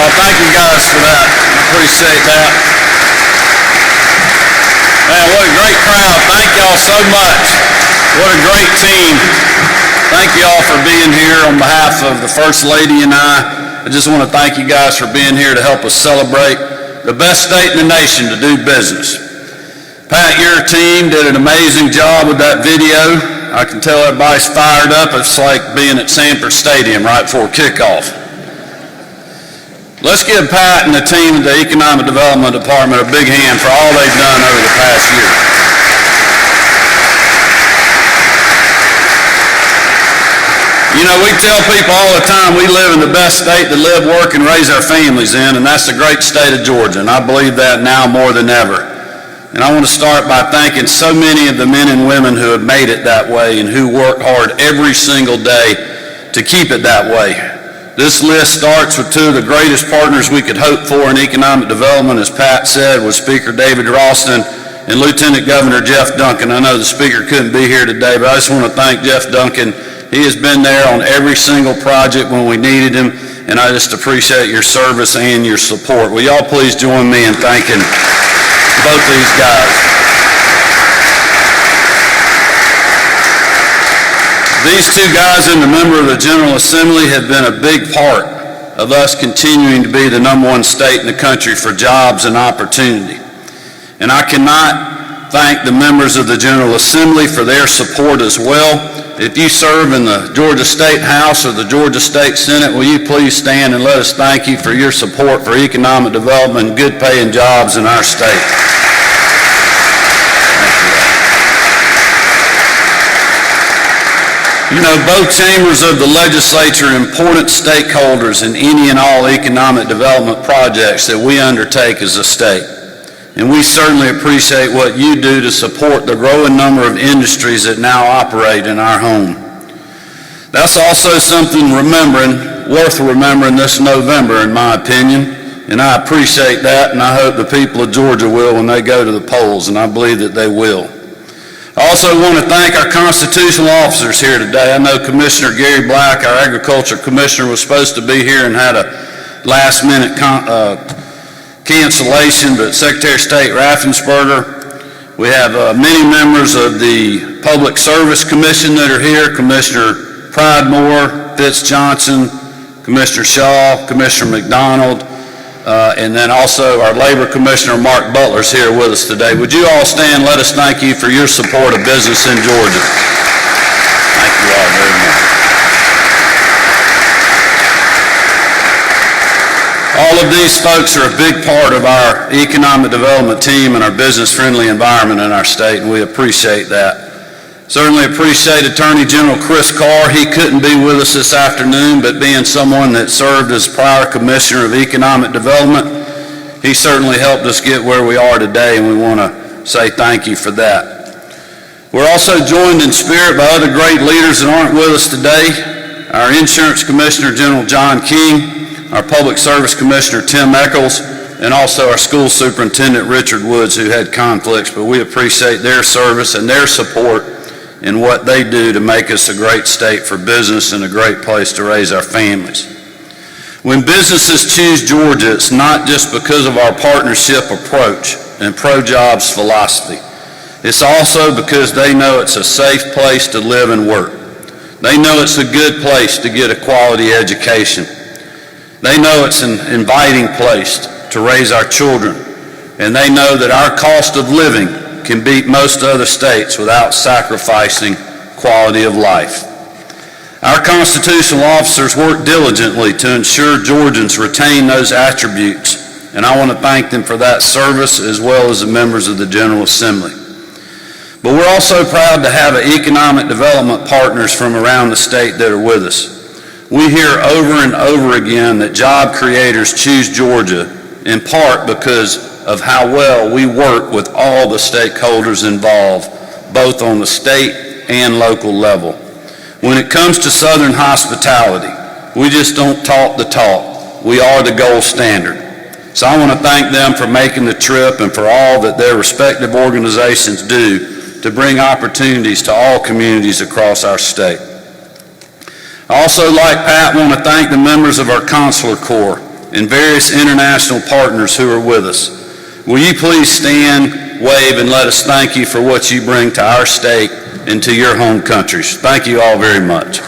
Oh, thank you guys for that. I appreciate that. Man, what a great crowd. Thank y'all so much. What a great team. Thank y'all for being here on behalf of the First Lady and I just want to thank you guys for being here to help us celebrate the best state in the nation to do business. Pat, your team did an amazing job with that video. I can tell everybody's fired up. It's like being at Sanford Stadium right before kickoff. Let's give Pat and the team at the Economic Development Department a big hand for all they've done over the past year. You know, we tell people all the time we live in the best state to live, work, and raise our families in, and that's the great state of Georgia, and I believe that now more than ever. And I want to start by thanking so many of the men and women who have made it that way and who work hard every single day to keep it that way. This list starts with two of the greatest partners we could hope for in economic development, as Pat said, was Speaker David Ralston and Lieutenant Governor Jeff Duncan. I know the Speaker couldn't be here today, but I just want to thank Jeff Duncan. He has been there on every single project when we needed him, and I just appreciate your service and your support. Will y'all please join me in thanking both these guys. These two guys and the member of the General Assembly have been a big part of us continuing to be the #1 state in the country for jobs and opportunity. And I cannot thank the members of the General Assembly for their support as well. If you serve in the Georgia State House or the Georgia State Senate, will you please stand and let us thank you for your support for economic development and good paying jobs in our state. You know, both chambers of the legislature are important stakeholders in any and all economic development projects that we undertake as a state. And we certainly appreciate what you do to support the growing number of industries that now operate in our home. That's also something worth remembering this November, in my opinion, and I appreciate that, and I hope the people of Georgia will when they go to the polls, and I believe that they will. I also want to thank our constitutional officers here today. I know Commissioner Gary Black, our Agriculture Commissioner, was supposed to be here and had a last-minute cancellation, but Secretary of State Raffensperger, we have many members of the Public Service Commission that are here, Commissioner Pridemore, Fitz Johnson, Commissioner Shaw, Commissioner McDonald, and then also our Labor Commissioner Mark Butler's here with us today. Would you all stand and let us thank you for your support of business in Georgia. Thank you all very much. All of these folks are a big part of our economic development team and our business-friendly environment in our state, and we appreciate that. Certainly appreciate Attorney General Chris Carr. He couldn't be with us this afternoon, but being someone that served as prior Commissioner of Economic Development, he certainly helped us get where we are today, and we want to say thank you for that. We're also joined in spirit by other great leaders that aren't with us today. Our Insurance Commissioner, General John King, our Public Service Commissioner, Tim Eccles, and also our School Superintendent, Richard Woods, who had conflicts, but we appreciate their service and their support in what they do to make us a great state for business and a great place to raise our families. When businesses choose Georgia, it's not just because of our partnership approach and pro-jobs philosophy. It's also because they know it's a safe place to live and work. They know it's a good place to get a quality education. They know it's an inviting place to raise our children, and they know that our cost of living can beat most other states without sacrificing quality of life. Our constitutional officers work diligently to ensure Georgians retain those attributes, and I want to thank them for that service as well as the members of the General Assembly. But we're also proud to have economic development partners from around the state that are with us. We hear over and over again that job creators choose Georgia in part because of how well we work with all the stakeholders involved, both on the state and local level. When it comes to Southern hospitality, we just don't talk the talk. We are the gold standard. So I want to thank them for making the trip and for all that their respective organizations do to bring opportunities to all communities across our state. I also, like Pat, want to thank the members of our Consular Corps and various international partners who are with us. Will you please stand, wave, and let us thank you for what you bring to our state and to your home countries. Thank you all very much.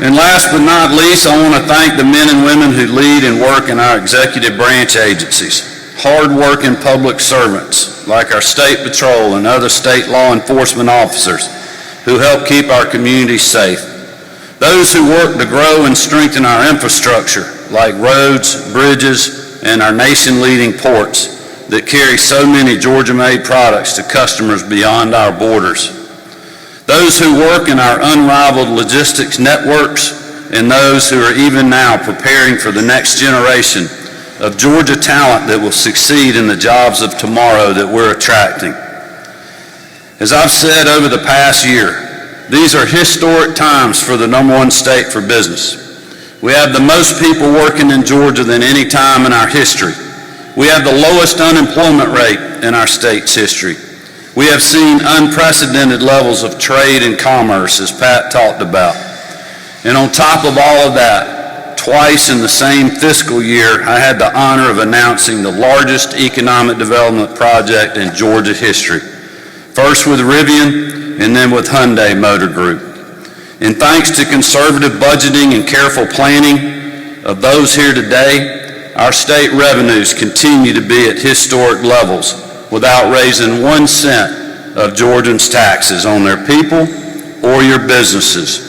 And last but not least, I want to thank the men and women who lead and work in our executive branch agencies. Hard-working public servants like our state patrol and other state law enforcement officers who help keep our communities safe. Those who work to grow and strengthen our infrastructure like roads, bridges, and our nation-leading ports that carry so many Georgia-made products to customers beyond our borders. Those who work in our unrivaled logistics networks, and those who are even now preparing for the next generation of Georgia talent that will succeed in the jobs of tomorrow that we're attracting. As I've said over the past year, these are historic times for the #1 state for business. We have the most people working in Georgia than any time in our history. We have the lowest unemployment rate in our state's history. We have seen unprecedented levels of trade and commerce, as Pat talked about. And on top of all of that, twice in the same fiscal year, I had the honor of announcing the largest economic development project in Georgia history. First with Rivian, and then with Hyundai Motor Group. And thanks to conservative budgeting and careful planning of those here today, our state revenues continue to be at historic levels without raising 1 cent of Georgians' taxes on their people or your businesses.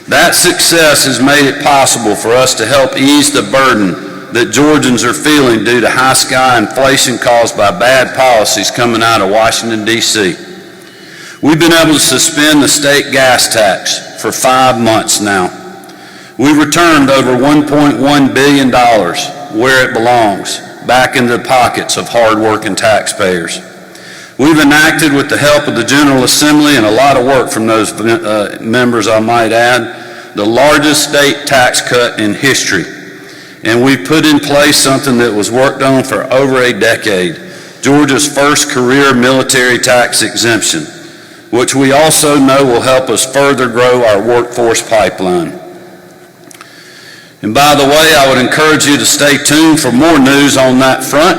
That success has made it possible for us to help ease the burden that Georgians are feeling due to high-sky inflation caused by bad policies coming out of Washington, D.C. We've been able to suspend the state gas tax for 5 months now. We returned over $1.1 billion where it belongs, back into the pockets of hard-working taxpayers. We've enacted, with the help of the General Assembly and a lot of work from those members, I might add, the largest state tax cut in history. And we've put in place something that was worked on for over a decade, Georgia's first career military tax exemption, which we also know will help us further grow our workforce pipeline. And by the way, I would encourage you to stay tuned for more news on that front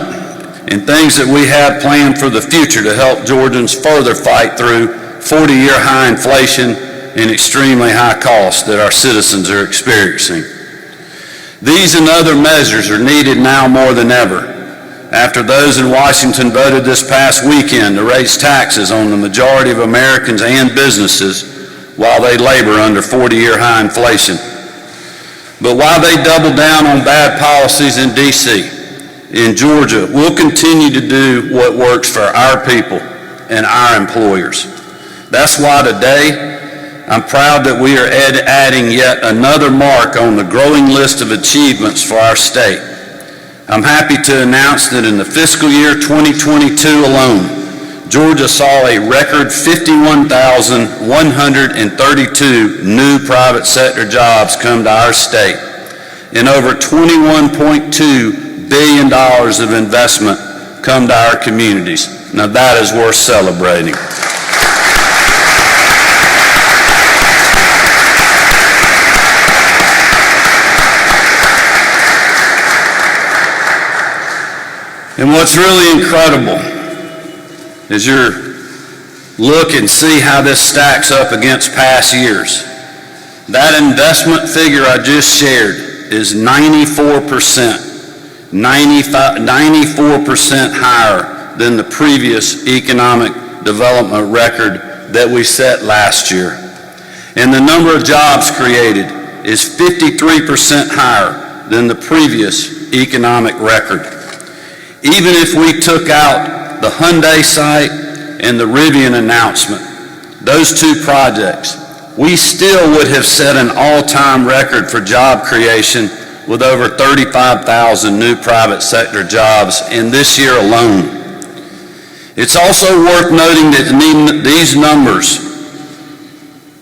and things that we have planned for the future to help Georgians further fight through 40-year high inflation and extremely high costs that our citizens are experiencing. These and other measures are needed now more than ever, after those in Washington voted this past weekend to raise taxes on the majority of Americans and businesses while they labor under 40-year high inflation. But while they double down on bad policies in D.C., in Georgia, we'll continue to do what works for our people and our employers. That's why today, I'm proud that we are adding yet another mark on the growing list of achievements for our state. I'm happy to announce that in the fiscal year 2022 alone, Georgia saw a record 51,132 new private sector jobs come to our state and over $21.2 billion of investment come to our communities. Now that is worth celebrating. And what's really incredible is you look and see how this stacks up against past years. That investment figure I just shared is 94% higher than the previous economic development record that we set last year. And the number of jobs created is 53% higher than the previous economic record. Even if we took out the Hyundai site and the Rivian announcement, those two projects, we still would have set an all-time record for job creation with over 35,000 new private sector jobs in this year alone. It's also worth noting that these numbers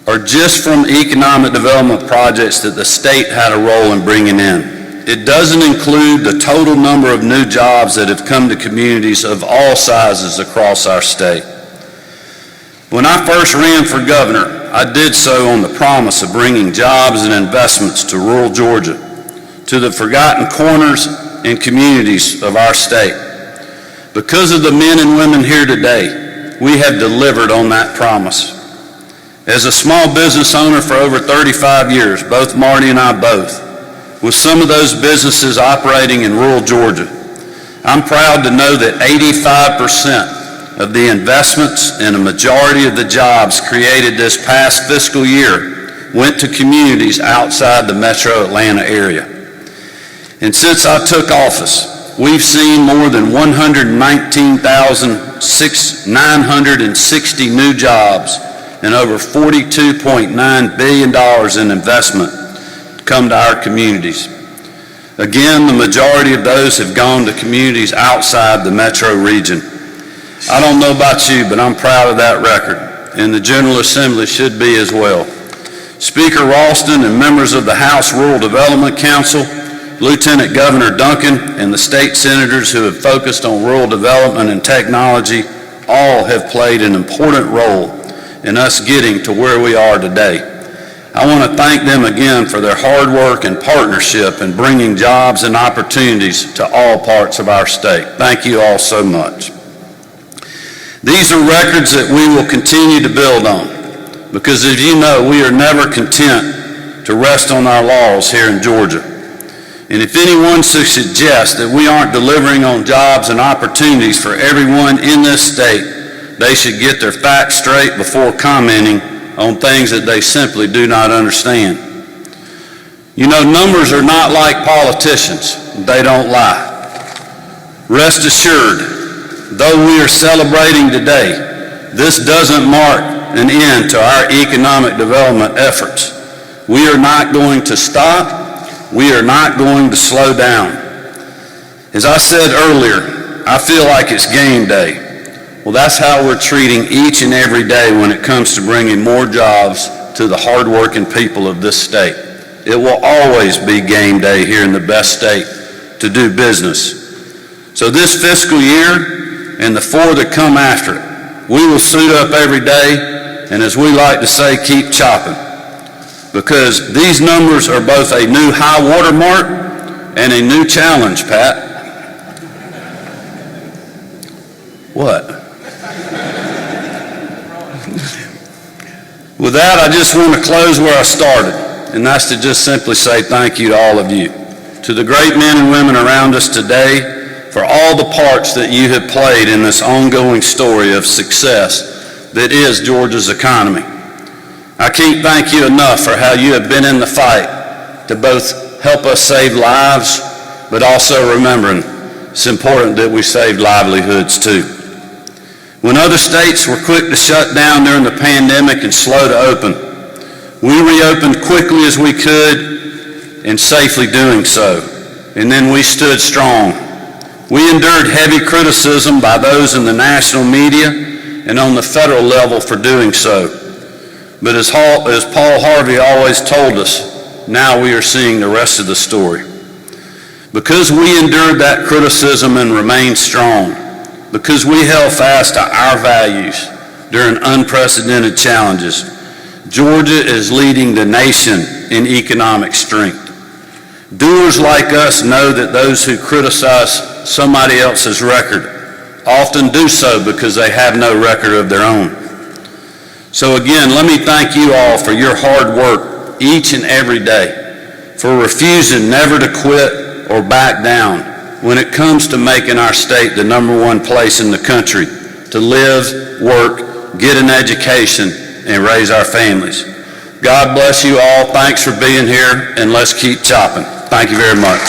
are just from economic development projects that the state had a role in bringing in. it doesn't include the total number of new jobs that have come to communities of all sizes across our state. When I first ran for governor, I did so on the promise of bringing jobs and investments to rural Georgia, to the forgotten corners and communities of our state. Because of the men and women here today, we have delivered on that promise. As a small business owner for over 35 years, both Marty and I both, with some of those businesses operating in rural Georgia, I'm proud to know that 85% of the investments and a majority of the jobs created this past fiscal year went to communities outside the metro Atlanta area. And since I took office, we've seen more than 119,960 new jobs and over $42.9 billion in investment come to our communities. Again, the majority of those have gone to communities outside the metro region. I don't know about you, but I'm proud of that record, and the General Assembly should be as well. Speaker Ralston and members of the House Rural Development Council, Lieutenant Governor Duncan, and the state senators who have focused on rural development and technology all have played an important role in us getting to where we are today. I want to thank them again for their hard work and partnership in bringing jobs and opportunities to all parts of our state. Thank you all so much. These are records that we will continue to build on, because as you know, we are never content to rest on our laurels here in Georgia. And if anyone suggests that we aren't delivering on jobs and opportunities for everyone in this state, they should get their facts straight before commenting on things that they simply do not understand. You know, numbers are not like politicians. They don't lie. Rest assured, though we are celebrating today, this doesn't mark an end to our economic development efforts. We are not going to stop. We are not going to slow down. As I said earlier, I feel like it's game day. Well, that's how we're treating each and every day when it comes to bringing more jobs to the hardworking people of this state. It will always be game day here in the best state to do business. So this fiscal year and the four that come after it, we will suit up every day and, as we like to say, keep chopping. Because these numbers are both a new high water mark and a new challenge, Pat. What? With that, I just want to close where I started, and that's to just simply say thank you to all of you, to the great men and women around us today, for all the parts that you have played in this ongoing story of success that is Georgia's economy. I can't thank you enough for how you have been in the fight to both help us save lives, but also remembering it's important that we save livelihoods too. When other states were quick to shut down during the pandemic and slow to open, we reopened quickly as we could and safely doing so, and then we stood strong. We endured heavy criticism by those in the national media and on the federal level for doing so. But as Paul Harvey always told us, now we are seeing the rest of the story. Because we endured that criticism and remained strong, because we held fast to our values during unprecedented challenges, Georgia is leading the nation in economic strength. Doers like us know that those who criticize somebody else's record often do so because they have no record of their own. So again, let me thank you all for your hard work each and every day, for refusing never to quit or back down when it comes to making our state the #1 place in the country to live, work, get an education, and raise our families. God bless you all. Thanks for being here, and let's keep chopping. Thank you very much.